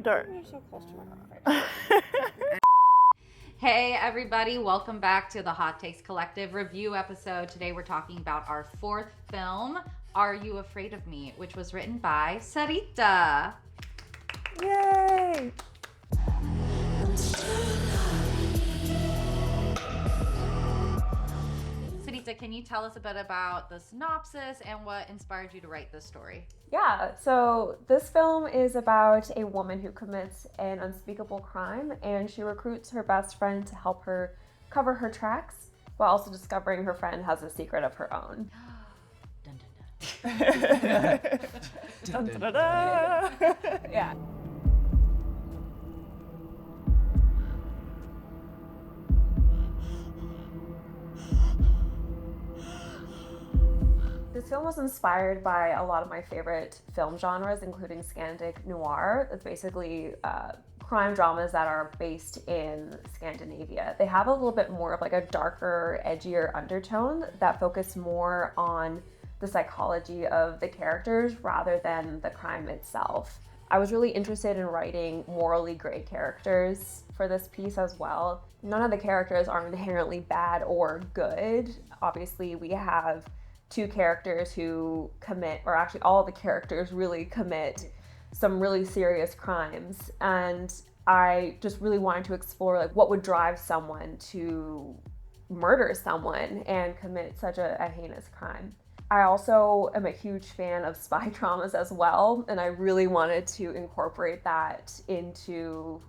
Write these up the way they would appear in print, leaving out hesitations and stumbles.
Dirt. You're so close to my heart. Hey everybody, welcome back to the Hot Takes Collective review episode. Today we're talking about our fourth film, Are You Afraid of Me?, which was written by Sarita. Yay! Sarita, can you tell us a bit about the synopsis and what inspired you to write this story? Yeah, so this film is about a woman who commits an unspeakable crime, and she recruits her best friend to help her cover her tracks while also discovering her friend has a secret of her own. Dun, dun, dun. Dun, dun, dun, dun. Yeah. This film was inspired by a lot of my favorite film genres, including Scandinavian noir. It's basically crime dramas that are based in Scandinavia. They have a little bit more of like a darker, edgier undertone that focus more on the psychology of the characters rather than the crime itself. I was really interested in writing morally gray characters for this piece as well. None of the characters are inherently bad or good. Obviously, we have two characters who commit, or actually all the characters really commit some really serious crimes. And I just really wanted to explore like what would drive someone to murder someone and commit such a heinous crime. I also am a huge fan of spy dramas as well, and I really wanted to incorporate that into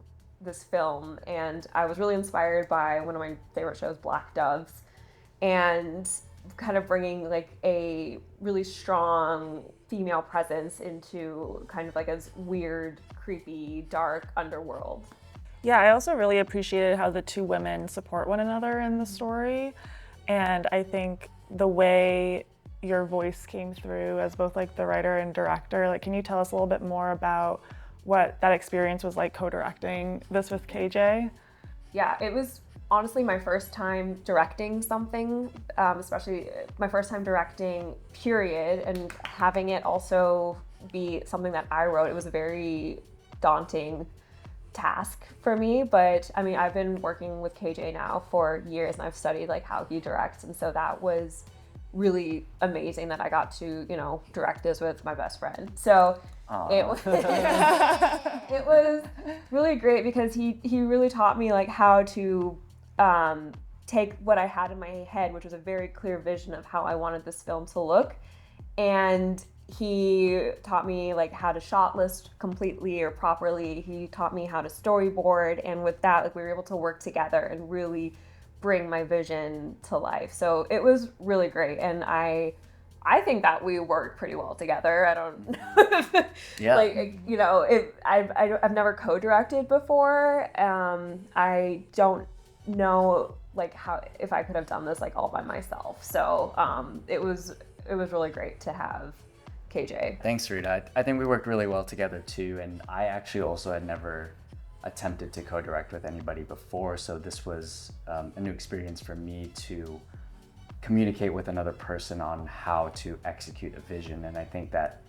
this film. And I was really inspired by one of my favorite shows, Black Doves, and kind of bringing like a really strong female presence into kind of like a weird, creepy, dark underworld. Yeah, I also really appreciated how the two women support one another in the story. And I think the way your voice came through as both like the writer and director, like, can you tell us a little bit more about what that experience was like co-directing this with KJ? Yeah, it was honestly my first time directing something, especially my first time directing, period, and having it also be something that I wrote. It was a very daunting task for me, but I mean, I've been working with KJ now for years and I've studied like how he directs, and so that was really amazing that I got to, you know, direct this with my best friend. So it was really great because he really taught me like how to take what I had in my head, which was a very clear vision of how I wanted this film to look, and he taught me like how to shot list completely or properly. He taught me how to storyboard, and with that, like, we were able to work together and really bring my vision to life. So it was really great, and I think that we worked pretty well together. I don't know. Yeah. Like, you know, I've never co-directed before. I don't know like how if I could have done this like all by myself. So it was really great to have KJ. Thanks, Rita. I think we worked really well together too, and I actually also had never attempted to co-direct with anybody before, so this was a new experience for me to communicate with another person on how to execute a vision. And I think that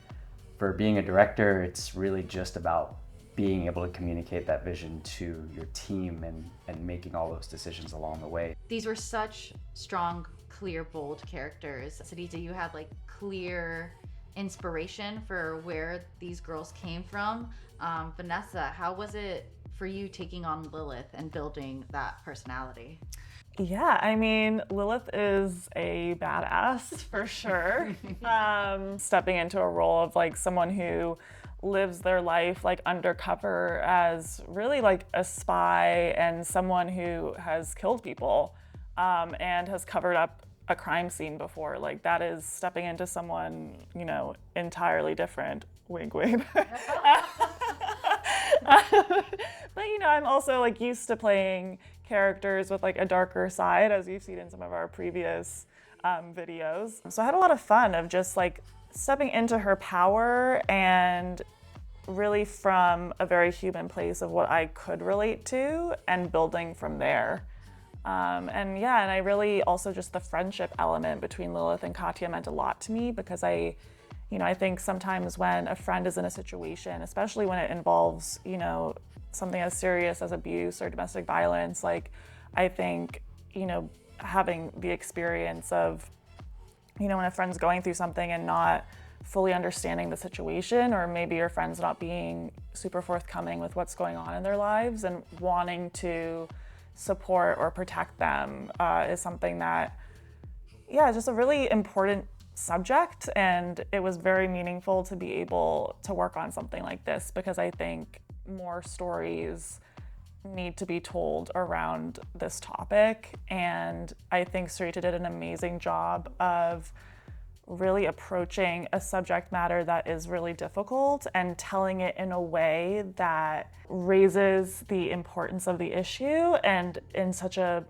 for being a director, it's really just about being able to communicate that vision to your team and making all those decisions along the way. These were such strong, clear, bold characters. Sarita, you had like clear inspiration for where these girls came from. Vanessa, how was it for you taking on Lilith and building that personality? Yeah, I mean, Lilith is a badass for sure. Stepping into a role of like someone who lives their life like undercover as really like a spy and someone who has killed people and has covered up a crime scene before. Like, that is stepping into someone, you know, entirely different. Wink, wink. But you know, I'm also like used to playing characters with like a darker side, as you've seen in some of our previous videos. So I had a lot of fun of just like stepping into her power and really from a very human place of what I could relate to and building from there. And I really also just the friendship element between Lilith and Katya meant a lot to me because I You know, I think sometimes when a friend is in a situation, especially when it involves, you know, something as serious as abuse or domestic violence, like I think, you know, having the experience of, you know, when a friend's going through something and not fully understanding the situation, or maybe your friend's not being super forthcoming with what's going on in their lives and wanting to support or protect them is something that, yeah, it's just a really important subject. And it was very meaningful to be able to work on something like this, because I think more stories need to be told around this topic. And I think Sarita did an amazing job of really approaching a subject matter that is really difficult and telling it in a way that raises the importance of the issue and in such a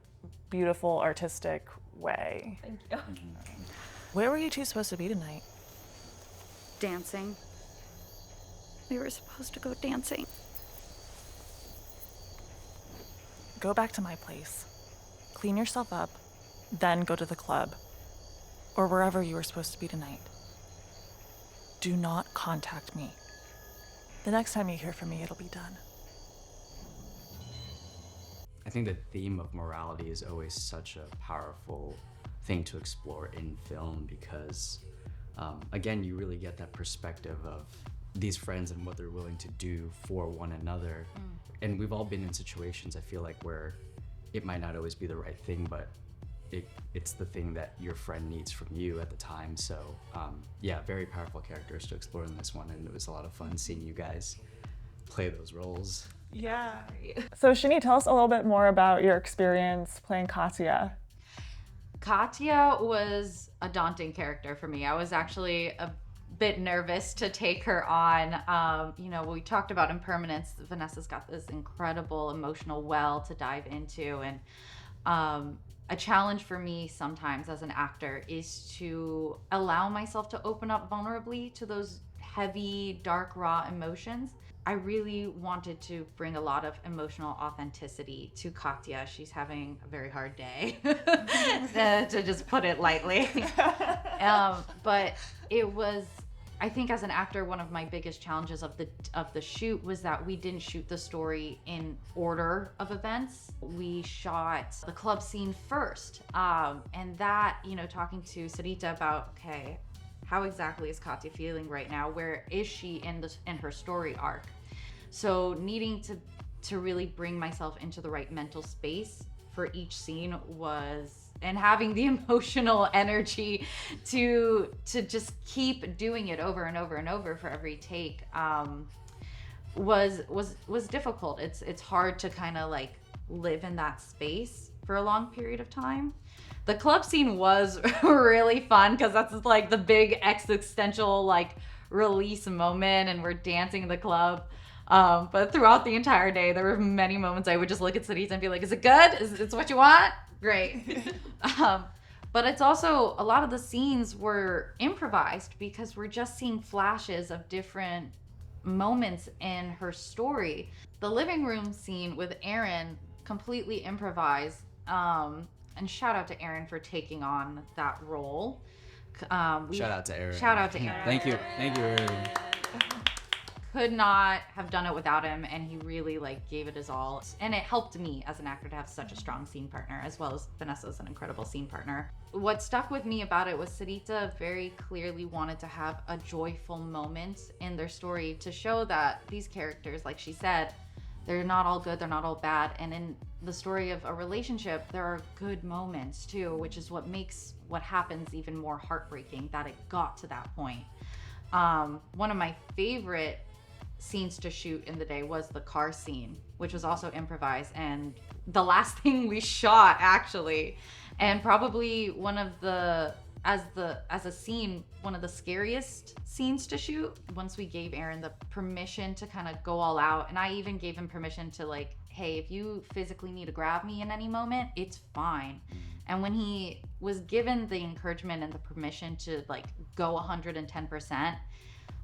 beautiful, artistic way. Thank you. Where were you two supposed to be tonight? Dancing. We were supposed to go dancing. Go back to my place, clean yourself up, then go to the club, or wherever you were supposed to be tonight. Do not contact me. The next time you hear from me, it'll be done. I think the theme of morality is always such a powerful thing to explore in film because, again, you really get that perspective of these friends and what they're willing to do for one another. And we've all been in situations, I feel like, where it might not always be the right thing, but it's the thing that your friend needs from you at the time. So yeah, very powerful characters to explore in this one, and it was a lot of fun seeing you guys play those roles. Yeah. So Shani, tell us a little bit more about your experience playing Katya. Katya was a daunting character for me. I was actually a bit nervous to take her on. You know, we talked about impermanence. Vanessa's got this incredible emotional well to dive into, and a challenge for me sometimes as an actor is to allow myself to open up vulnerably to those heavy, dark, raw emotions. I really wanted to bring a lot of emotional authenticity to Katya. She's having a very hard day, to just put it lightly. But it was, I think as an actor, one of my biggest challenges of the shoot was that we didn't shoot the story in order of events. We shot the club scene first. And that, you know, talking to Sarita about, okay, how exactly is Katya feeling right now? Where is she in her story arc? So needing to really bring myself into the right mental space for each scene was, and having the emotional energy to just keep doing it over and over and over for every take was difficult. It's hard to kind of like live in that space for a long period of time. The club scene was really fun because that's like the big existential like release moment, and we're dancing in the club. But throughout the entire day, there were many moments I would just look at Sarita and be like, is it good? Is it what you want? Great. But it's also, a lot of the scenes were improvised because we're just seeing flashes of different moments in her story. The living room scene with Aaron, completely improvised. And shout out to Aaron for taking on that role. Shout out to Aaron. Shout out to Aaron. Thank you, Aaron. Could not have done it without him, and he really like gave it his all. And it helped me as an actor to have such a strong scene partner, as well as Vanessa's an incredible scene partner. What stuck with me about it was Sarita very clearly wanted to have a joyful moment in their story to show that these characters, like she said, they're not all good, they're not all bad. And in the story of a relationship, there are good moments too, which is what makes what happens even more heartbreaking, that it got to that point. One of my favorite scenes to shoot in the day was the car scene, which was also improvised, and the last thing we shot actually, and probably one of the as a scene, one of the scariest scenes to shoot. Once we gave Aaron the permission to kind of go all out, and I even gave him permission to like, hey, if you physically need to grab me in any moment, it's fine. And when he was given the encouragement and the permission to like go 110%,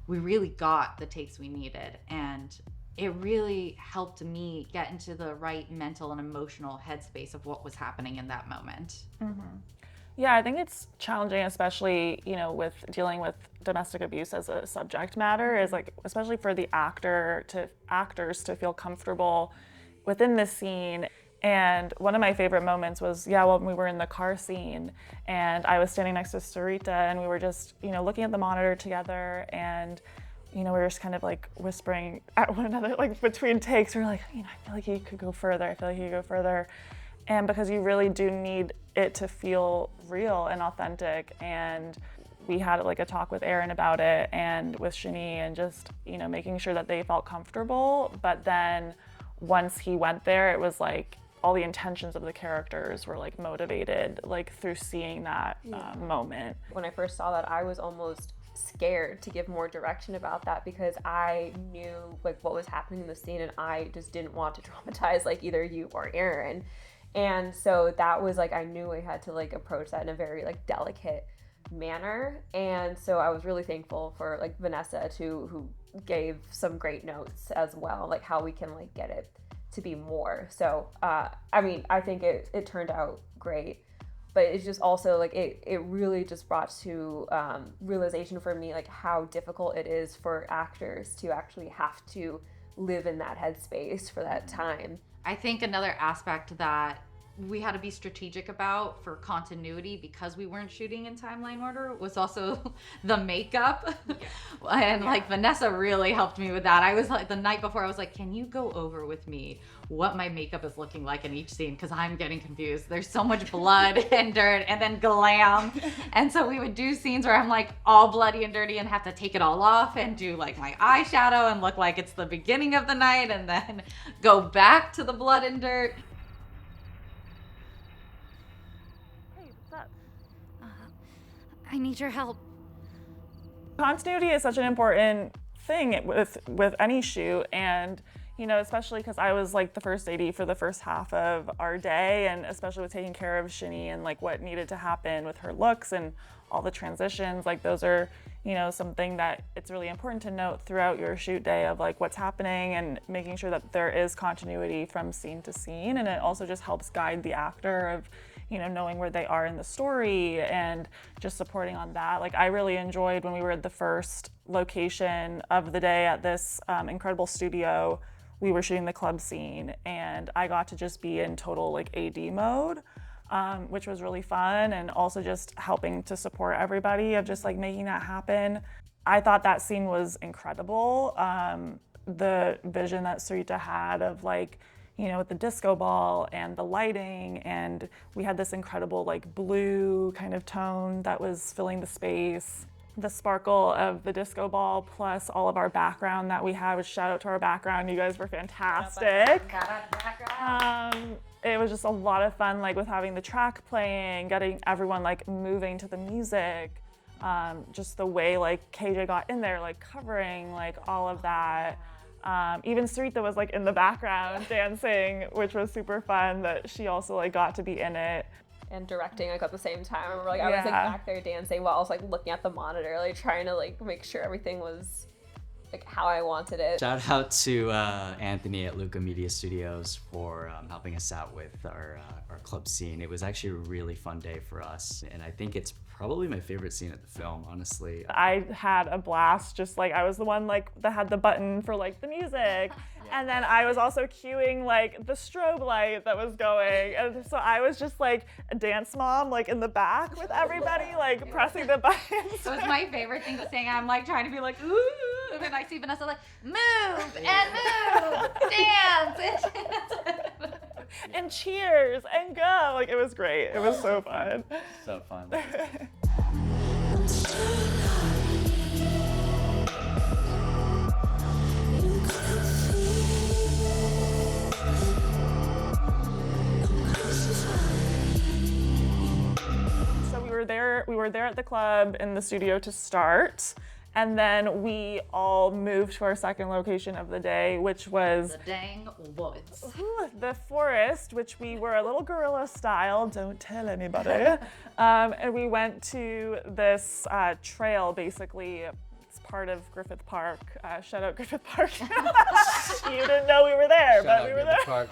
we really got the takes we needed. And it really helped me get into the right mental and emotional headspace of what was happening in that moment. Mm-hmm. Yeah, I think it's challenging, especially, with dealing with domestic abuse as a subject matter, is like, especially for the actors to feel comfortable within the scene. And one of my favorite moments was, when we were in the car scene and I was standing next to Sarita and we were just, looking at the monitor together, and we were just kind of like whispering at one another, like between takes, we were like, I feel like he could go further. I feel like he could go further. And because you really do need it to feel real and authentic. And we had like a talk with Aaron about it and with Shani, and just, making sure that they felt comfortable. But then once he went there, it was like all the intentions of the characters were like motivated, like through seeing that moment. When I first saw that, I was almost scared to give more direction about that, because I knew like what was happening in the scene, and I just didn't want to traumatize like either you or Aaron. And so that was like, I knew I had to like approach that in a very like delicate manner. And so I was really thankful for like Vanessa too, who gave some great notes as well, like how we can like get it to be more. So I think it turned out great, but it's just also like it really just brought to realization for me like how difficult it is for actors to actually have to live in that headspace for that time. I think another aspect that we had to be strategic about for continuity, because we weren't shooting in timeline order, was also the makeup. And like Vanessa really helped me with that. I was like, the night before, I was like, can you go over with me what my makeup is looking like in each scene? Because I'm getting confused. There's so much blood and dirt and then glam. And so we would do scenes where I'm like all bloody and dirty and have to take it all off and do like my eyeshadow and look like it's the beginning of the night, and then go back to the blood and dirt. I need your help. Continuity is such an important thing with any shoot, and especially because I was like the first AD for the first half of our day, and especially with taking care of Shani and like what needed to happen with her looks and all the transitions, like those are something that it's really important to note throughout your shoot day of like what's happening, and making sure that there is continuity from scene to scene. And it also just helps guide the actor of knowing where they are in the story and just supporting on that. Like I really enjoyed when we were at the first location of the day at this incredible studio. We were shooting the club scene, and I got to just be in total like AD mode, which was really fun, and also just helping to support everybody of just like making that happen. I thought that scene was incredible. The vision that Sarita had of like, with the disco ball and the lighting, and we had this incredible like blue kind of tone that was filling the space. The sparkle of the disco ball plus all of our background that we had, which shout out to our background, you guys were fantastic. It was just a lot of fun, like with having the track playing, getting everyone like moving to the music, just the way like KJ got in there, like covering like all of that. Even Sarita was like in the background dancing, which was super fun that she also like got to be in it. And directing like at the same time. I remember like I was like back there dancing while I was like looking at the monitor, like trying to like make sure everything was like how I wanted it. Shout out to Anthony at Luca Media Studios for helping us out with our club scene. It was actually a really fun day for us, and I think it's probably my favorite scene of the film, honestly. I had a blast, just like I was the one like that had the button for like the music. And then I was also cueing like the strobe light that was going. And so I was just like a dance mom like in the back with everybody like pressing the buttons. So it's my favorite thing to sing. I'm like trying to be like, ooh, and I see Vanessa like, move and move, dance and and cheers and go. Like it was great. It was so fun. So fun. We were there at the club in the studio to start, and then we all moved to our second location of the day, which was the dang woods. The forest, which we were a little guerrilla style, don't tell anybody. And we went to this trail, basically. It's part of Griffith Park. Shout out Griffith Park. You didn't know we were there, but we were there.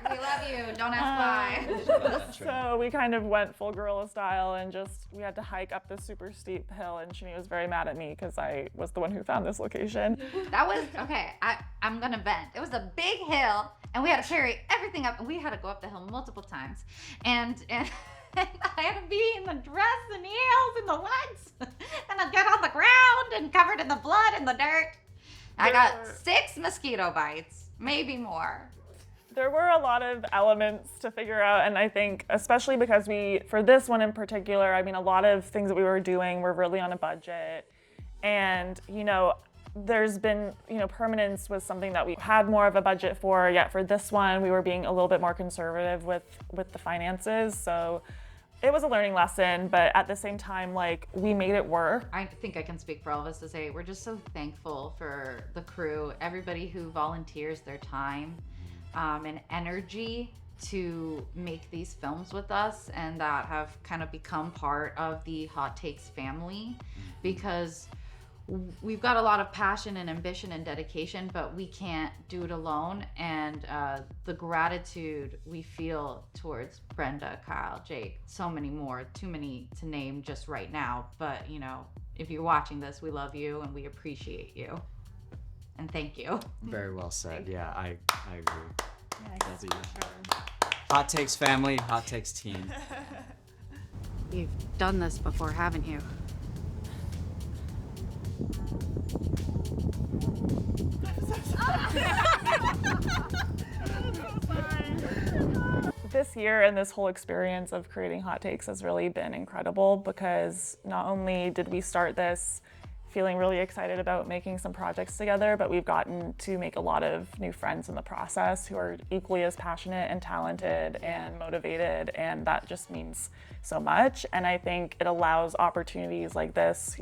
We love you. Don't ask why. So we kind of went full guerrilla style and we had to hike up this super steep hill, and Shani was very mad at me because I was the one who found this location. That was, okay, I'm gonna vent. It was a big hill, and we had to carry everything up, and we had to go up the hill multiple times. And I had to be in the dress and heels and the legs, and I get on the ground and covered in the blood and the dirt. I got 6 mosquito bites, maybe more. There were a lot of elements to figure out, and I think especially because for this one in particular, I mean, a lot of things that we were doing were really on a budget, and there's been, permanence was something that we had more of a budget for, yet for this one, we were being a little bit more conservative with the finances. So it was a learning lesson, but at the same time, we made it work. I think I can speak for all of us to say we're just so thankful for the crew, everybody who volunteers their time and energy to make these films with us, and that have kind of become part of the Hot Takes family, because we've got a lot of passion and ambition and dedication, but we can't do it alone. And the gratitude we feel towards Brenda, Kyle, Jake, so many more, too many to name just right now. But, if you're watching this, we love you and we appreciate you. And thank you. Very well said. Yeah, I agree. That's you. Hot Takes family, Hot Takes team. You've done this before, haven't you? This year and this whole experience of creating Hot Takes has really been incredible, because not only did we start this feeling really excited about making some projects together, but we've gotten to make a lot of new friends in the process who are equally as passionate and talented and motivated, and that just means so much. And I think it allows opportunities like this,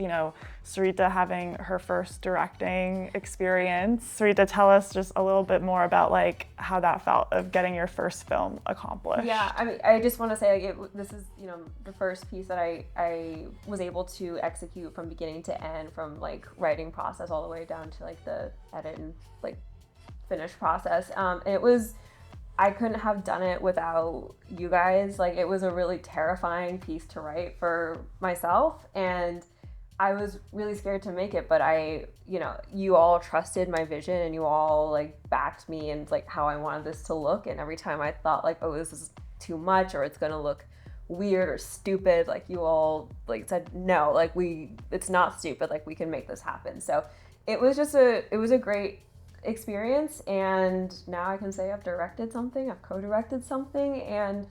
Sarita having her first directing experience. Sarita, tell us just a little bit more about how that felt of getting your first film accomplished. Yeah, I mean, I just want to say this is, the first piece that I was able to execute from beginning to end, from writing process all the way down to the edit and finish process. And I couldn't have done it without you guys. It was a really terrifying piece to write for myself, and I was really scared to make it, but you all trusted my vision, and you all backed me and how I wanted this to look. And every time I thought oh, this is too much, or it's gonna look weird or stupid, you all said no, it's not stupid, we can make this happen. So it was a great experience, and now I can say I've directed something, I've co-directed something, and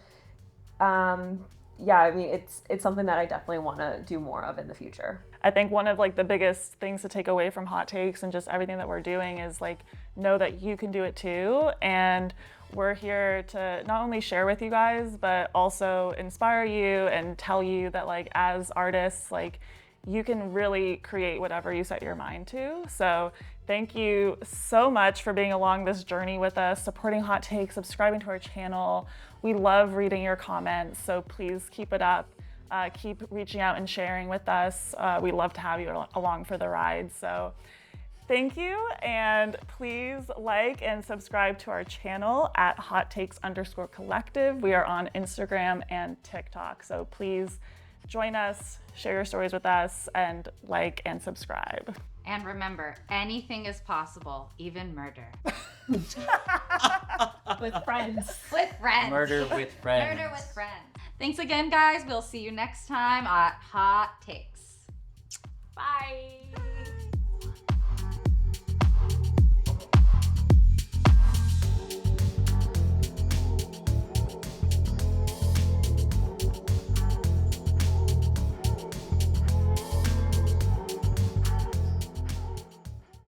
yeah, I mean, it's something that I definitely want to do more of in the future. I think one of the biggest things to take away from Hot Takes and just everything that we're doing is know that you can do it too. And we're here to not only share with you guys, but also inspire you and tell you that as artists, you can really create whatever you set your mind to. So thank you so much for being along this journey with us, supporting Hot Takes, subscribing to our channel. We love reading your comments, so please keep it up. Keep reaching out and sharing with us. We love to have you along for the ride. So thank you, and please like and subscribe to our channel at Hot Takes_collective. We are on Instagram and TikTok, so please join us, share your stories with us, and like and subscribe. And remember, anything is possible, even murder. With friends. With friends. Murder with friends. Murder with friends. Thanks again, guys. We'll see you next time at Hot Takes. Bye.